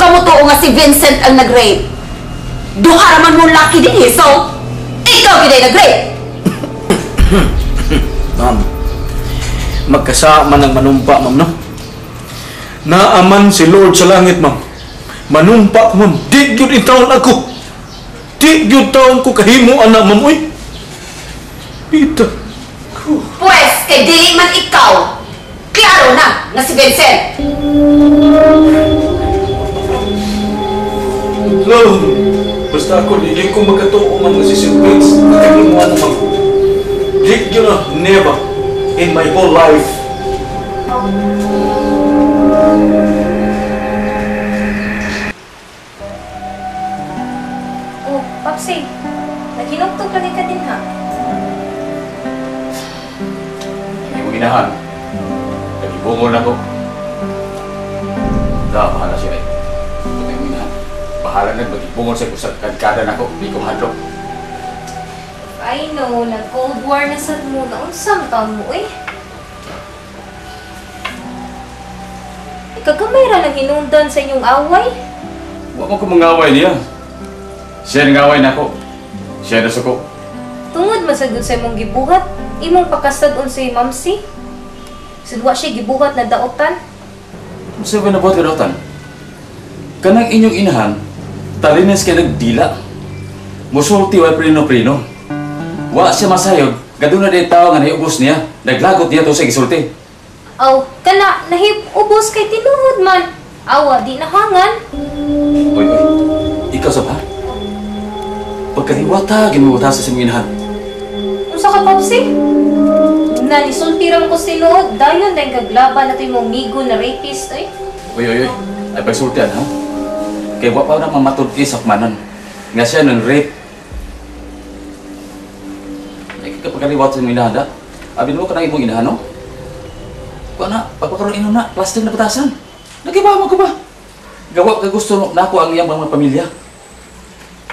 ikaw mo tuo nga si Vincent ang nag-rape. Duha raman mo laki din eh, so ikaw giday nag-rape. Ma'am, magkasama ng manumpa, ma'am, no? Naaman si Lord sa langit, ma'am. Manumpa ko, ma'am. Di yun itaon ako. Di yun taon ko kahimo, anak, ma'am. Uy, Pita. Pwes, kay dili man ikaw. Klaro na si Vincent. No, basta ako, di ko magkatuo man si St. Vince. Nakagimuan naman ko. Di yun na, never in my whole life. Oh, Papsi, naghinugtog ka din ha? Hindi mo ginahan. Nagibungol na ko. Bahala siya eh. Hindi mo ginahan. Bahala na magibungol siya kung sa kadkada na ko. Hindi ko mahadlok. I know, nag-Cold War na sad mo. Naunsang taon mo eh. Kagamay ra lang hinundan sa inyong away. Huwag mo ko mangaway niya. Siya nangaway na ako. Siya na suko. Tungod masagod sa imong gibuhat, imong pakastad-on si Mamsi. Sudwa siya gibuhat na daotan. Gusto ko na buhat kadotan. Kanang inyong inahan, talinis kayo nagdila. Musulti wa prino-prino. Wa siya masayod, gaduna din tao nga naiubos niya. Naglagot niya to sa gisulti. Aw, kana ubos kay tinuod man. Awa, di nahangan. Uy, ikaw sa ba? Pagkaliwata, ginuwata sa simuinahan. Unsa ka, Papsi? Nanisultiran ko si Lord. Dayon, dahil kaglaban natin mong migo na rapist, eh. Uy. Ay pagsultian, ha? Kaya wa pa na mamatulti sa manan. Nga siya ng rape. Ay kapagkaliwata sa simuinahan, da? Abin mo ka na imong inahan, no? Kuha na, pagpakaroon ino na, plastic na batasan. Nagiba mo ko ba? Gawa ka gusto na ako ang iyang mga pamilya.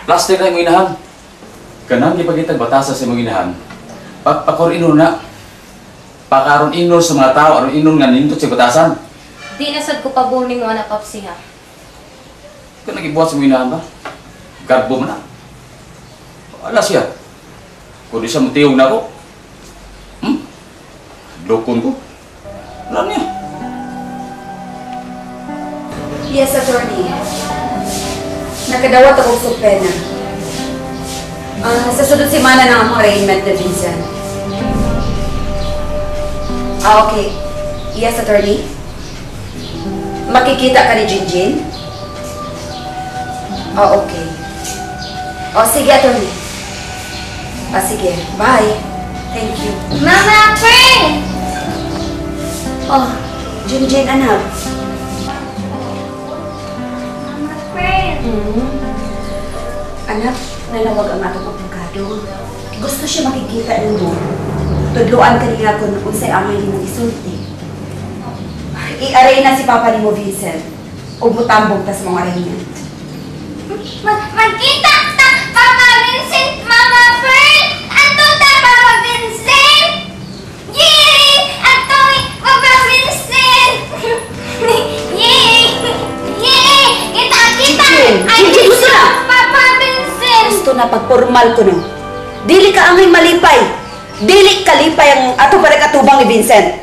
Plastic na imong inahan. Kanang gipagitag batasan sa imong inahan. Pagpakaroon ino na. Pakaroon ino sa mga tao, aron ino nga nindot sa batasan. Di nasad ko pabunin mo, anak Papsi, ha? Kung nagibuhat sa imong inahan ba? Garbo mo na. Wala siya. Kung di siya matiyong na ako. Lokon ko. Wala niya. Yes, attorney. Nakadawat ako sa pena. Sa sunod semana na ang arraignment na Vincent. Okay. Yes, attorney. Makikita ka ni Jinjin? Okay. Sige, attorney. Sige. Bye. Thank you. Mama, friend! Jinjin, anak. Mama, friend! Anak, nalawag ang atong abogado. Gusto siya makikita nimo. Tudluan ka niya kung unsay amay ni mong isulti. I-array na si Papa ni mo, Vincent. O mutambong ta sa mga arraignment. Magkita ta, Papa Vincent, Mama Pearl! Ato ta, Papa Vincent! Yay! Ato, Papa Vincent! Yay! Yay! Kita! Jinjin, gusto na! Papa Vincent! Gusto na pagpormal ko no. Dili ka amay malipay. Dili kalipay ang ato para katubang ni Vincent.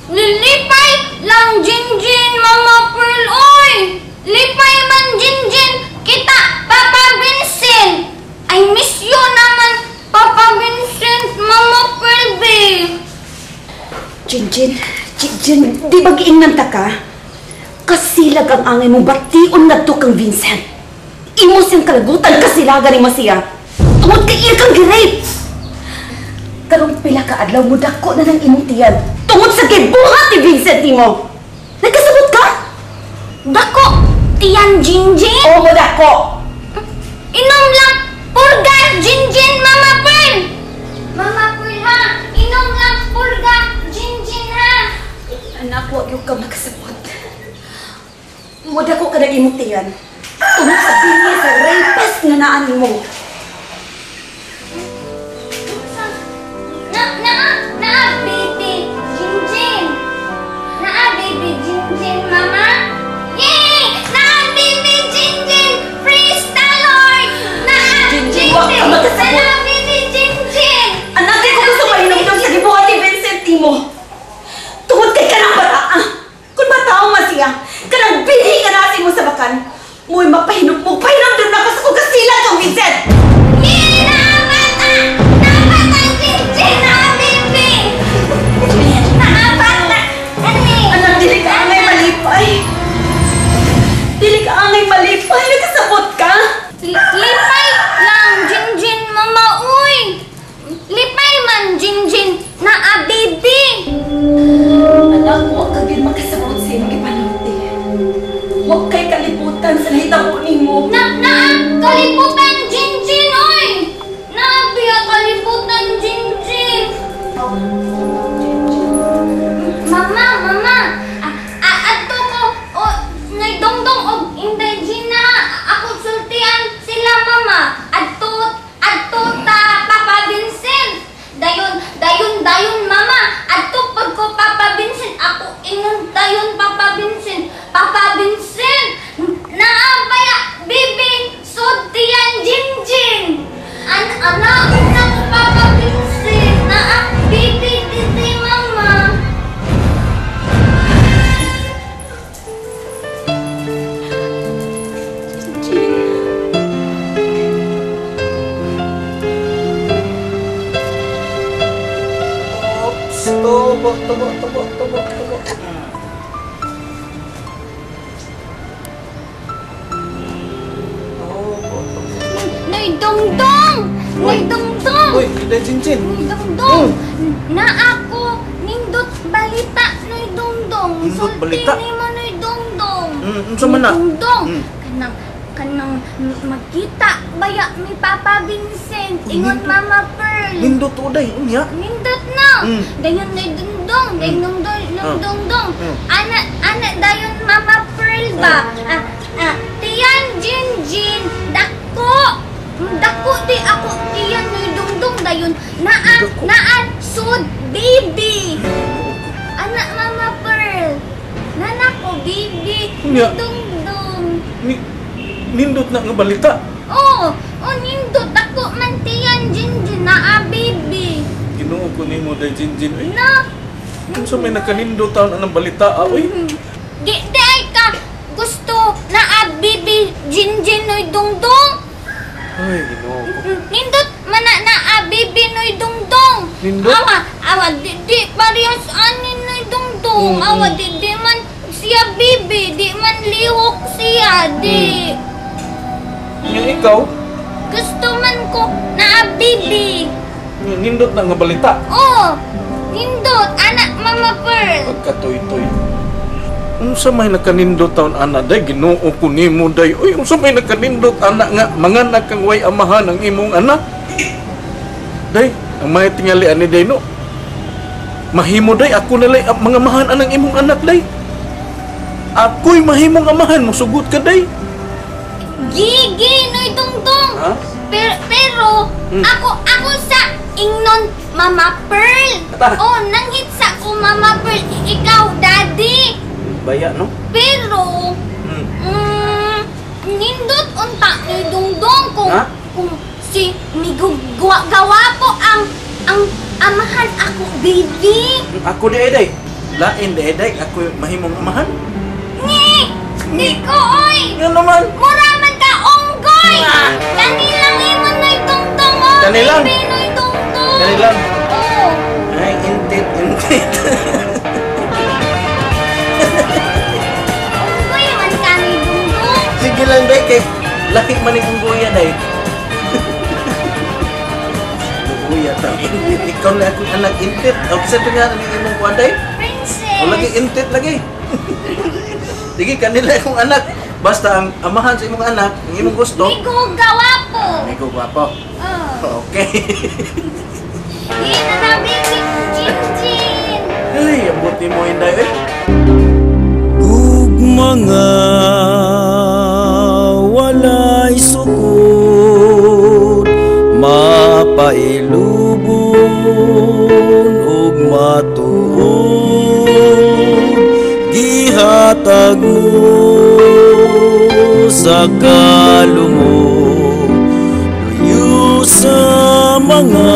Lilipay lang, Jinjin, Mama Pearl, oy! Lipay man, Jinjin! Kita, Papa Vincent! I miss you naman, Papa Vincent, Mama Pearl, babe! Jinjin, di ba giingnan ta ka? Kasilag ang angay mo bation na kang Vincent. Imo siyang kalagutan kasilagan ni Masiya. Tungod kay iya kang girape. Karong pila ka adlaw mo dako na ng imong tiyan. Tungod sa gibuhat ni Vincent nimo. Nagkasabot ka? Dako, tiyan, Jinjin! Oo mo dako. Inom lang, purga, Jinjin, Mama Pearl! Mama Pearl, ha? Inom lang, purga, Jinjin, ha? Anak, huwag yung ka makasabot. Mo dako ka ng imong tiyan. Tungod sa bingi sa rapist nga naan mo. Baby Jinjin! Baby Jinjin, Mama! Yay! Tubo, tubo, tubo, tubo, tubo. Nay Dongdong! Nay Dongdong! Uy, Day Jinjin. Nay Dongdong! Na ako nindot balita Nay Dongdong. Nindot balita? Sulti nimo Nay Dongdong. Unsa man na? Dongdong. Mm. Kanang magkita baya mi Papa Vincent ingon Mama Pearl. Nindot o day, unya. Nindot na. Mm. Dayon Nay Dongdong, dayon Dongdong. Mm. Ana dayon Mama Pearl ba? Tiyan Jinjin dako. Dako di ako tiyan Nay Dongdong dayon naan sud baby. Anak Mama Pearl. Nanak ko baby. Unya. Dongdong. Nindot na nga balita. Oh, nindot ako man tiyan Jinjin na baby. Ginoo ko nimo Day Jinjin. Uy, Na. unsa may nakanindot taon anang balita? Uy, Di ay ka gusto na baby Jinjin Noy Dongdong. ay, ginoo ko. Nindot man na baby Noy Dongdong. Nindot? Awa di parehas anin Noy Dongdong. Awa di man siya baby, di man lihok siya, di. Nya ikaw, Gusto man ko na baby. nindot na nga balita. Oh, nindot anak Mama Pearl. Pagkatoy-toy. Unsa may nakanindot taon ana day Ginoo ko nimo day. Uy, unsa may nakanindot ana nga manganak kang way amahan ang imong anak. Day, ang may tingali ani day no. Mahimo day ako nalay mga amahan anang imong anak day. Ako'y mahimong amahan mo sugot ka day. Gigi Noy Dongdong. Ha? Pero ako sa ingnon Mama Pearl. Ata. Oh, nanghit sa ko Mama Pearl. Ikaw daddy. Baya no. Pero nindot unta Noy Dongdong kung Ha? kung si gawa po ang amahan ako baby. Ako di day. Lain di day ako mahimong amahan. Ni ko oy. Yan naman. Mura man ka onggoy. Kanilang imon Noy Dongdong. Oh, Kanilang? baby Noy Dongdong. Kanilang? Oh. Ay, intit. Onggoy man ka Noy Dongdong. Sige lang day kay laki man yung buya day. Buya ta. Ikaw na akong anak intit. O kasi ito nga ang imong kuwaday. Princess. O lagi intit lagi. Sige, kanila akong anak. Basta ang amahan sa imong anak, ang imong gusto. Migo gawa po. Ikaw gwapo. Oh. Okay. Ina na baby Jinjin. Ay, abot ni mo inday eh. Ug mga walay sukod mapailubon ug matuod gihatag mo sa kalungog luyo sa mga